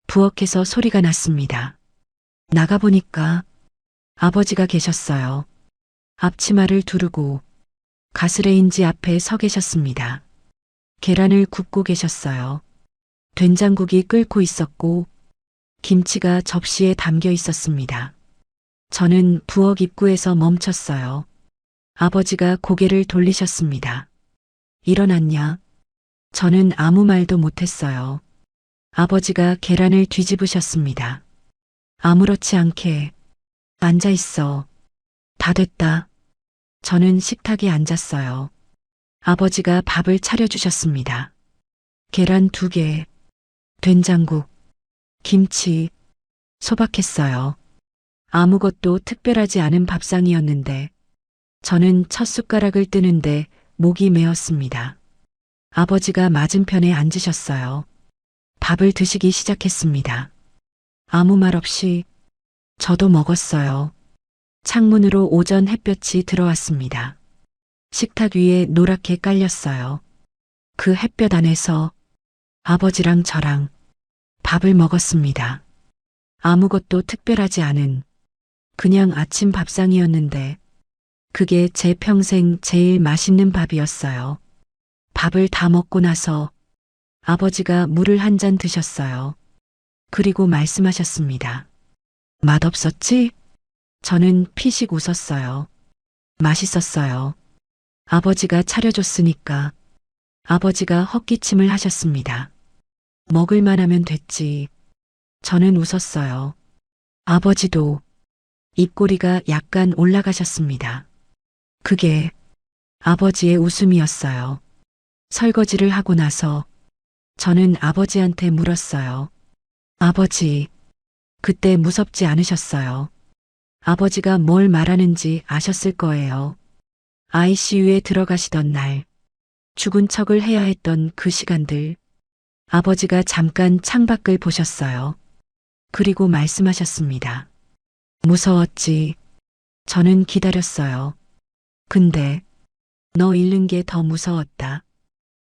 부엌에서 소리가 났습니다. 나가보니까 아버지가 계셨어요. 앞치마를 두르고 가스레인지 앞에 서 계셨습니다. 계란을 굽고 계셨어요. 된장국이 끓고 있었고 김치가 접시에 담겨 있었습니다. 저는 부엌 입구에서 멈췄어요. 아버지가 고개를 돌리셨습니다. 일어났냐? 저는 아무 말도 못했어요. 아버지가 계란을 뒤집으셨습니다. 아무렇지 않게 앉아 있어. 다 됐다. 저는 식탁에 앉았어요. 아버지가 밥을 차려주셨습니다. 계란 2개, 된장국, 김치, 소박했어요. 아무것도 특별하지 않은 밥상이었는데 저는 첫 숟가락을 뜨는데 목이 메었습니다. 아버지가 맞은편에 앉으셨어요. 밥을 드시기 시작했습니다. 아무 말 없이 저도 먹었어요. 창문으로 오전 햇볕이 들어왔습니다. 식탁 위에 노랗게 깔렸어요. 그 햇볕 안에서 아버지랑 저랑 밥을 먹었습니다. 아무것도 특별하지 않은 그냥 아침 밥상이었는데 그게 제 평생 제일 맛있는 밥이었어요. 밥을 다 먹고 나서 아버지가 물을 한 잔 드셨어요. 그리고 말씀하셨습니다. 맛없었지? 저는 피식 웃었어요. 맛있었어요. 아버지가 차려줬으니까. 아버지가 헛기침을 하셨습니다. 먹을만 하면 됐지. 저는 웃었어요. 아버지도 입꼬리가 약간 올라가셨습니다. 그게 아버지의 웃음이었어요. 설거지를 하고 나서 저는 아버지한테 물었어요. 아버지, 그때 무섭지 않으셨어요? 아버지가 뭘 말하는지 아셨을 거예요. ICU에 들어가시던 날, 죽은 척을 해야 했던 그 시간들, 아버지가 잠깐 창밖을 보셨어요. 그리고 말씀하셨습니다. 무서웠지. 저는 기다렸어요. 근데 너 잃는 게 더 무서웠다.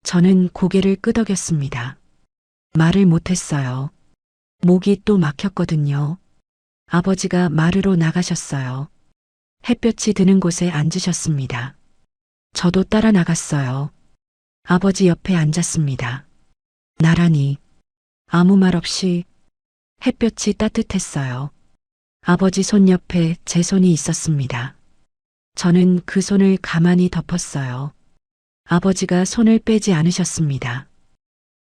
저는 고개를 끄덕였습니다. 말을 못했어요. 목이 또 막혔거든요. 아버지가 마루로 나가셨어요. 햇볕이 드는 곳에 앉으셨습니다. 저도 따라 나갔어요. 아버지 옆에 앉았습니다. 나란히 아무 말 없이 햇볕이 따뜻했어요. 아버지 손 옆에 제 손이 있었습니다. 저는 그 손을 가만히 덮었어요. 아버지가 손을 빼지 않으셨습니다.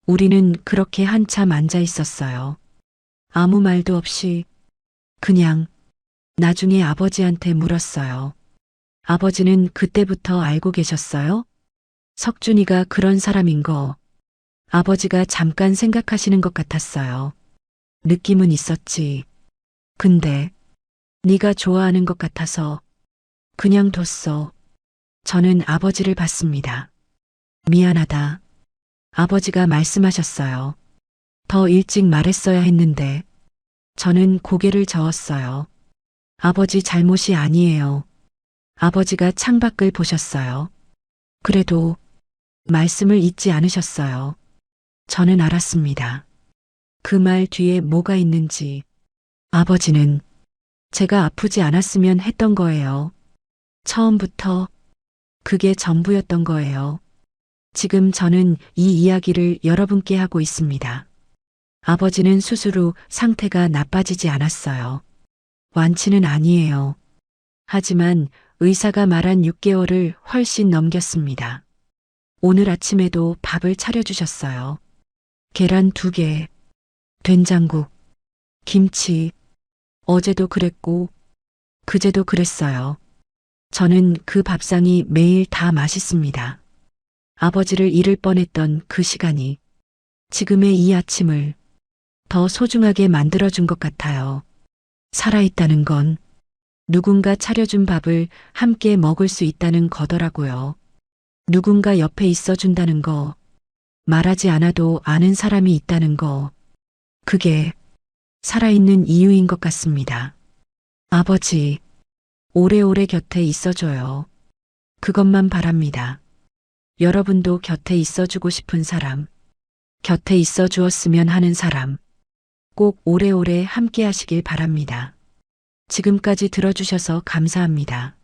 우리는 그렇게 한참 앉아 있었어요. 아무 말도 없이 그냥 나중에 아버지한테 물었어요. 아버지는 그때부터 알고 계셨어요? 석준이가 그런 사람인 거 아버지가 잠깐 생각하시는 것 같았어요. 느낌은 있었지. 근데 네가 좋아하는 것 같아서 그냥 뒀어. 저는 아버지를 봤습니다. 미안하다. 아버지가 말씀하셨어요. 더 일찍 말했어야 했는데 저는 고개를 저었어요. 아버지 잘못이 아니에요. 아버지가 창밖을 보셨어요. 그래도 말씀을 잊지 않으셨어요. 저는 알았습니다. 그 말 뒤에 뭐가 있는지. 아버지는 제가 아프지 않았으면 했던 거예요. 처음부터 그게 전부였던 거예요. 지금 저는 이 이야기를 여러분께 하고 있습니다. 아버지는 수술 후 상태가 나빠지지 않았어요. 완치는 아니에요. 하지만 의사가 말한 6개월을 훨씬 넘겼습니다. 오늘 아침에도 밥을 차려주셨어요. 계란 2개, 된장국, 김치. 어제도 그랬고 그제도 그랬어요. 저는 그 밥상이 매일 다 맛있습니다. 아버지를 잃을 뻔했던 그 시간이 지금의 이 아침을 더 소중하게 만들어준 것 같아요. 살아있다는 건 누군가 차려준 밥을 함께 먹을 수 있다는 거더라고요. 누군가 옆에 있어준다는 거, 말하지 않아도 아는 사람이 있다는 거, 그게 살아있는 이유인 것 같습니다. 아버지, 오래오래 곁에 있어줘요. 그것만 바랍니다. 여러분도 곁에 있어주고 싶은 사람, 곁에 있어 주었으면 하는 사람, 꼭 오래오래 함께 하시길 바랍니다. 지금까지 들어주셔서 감사합니다.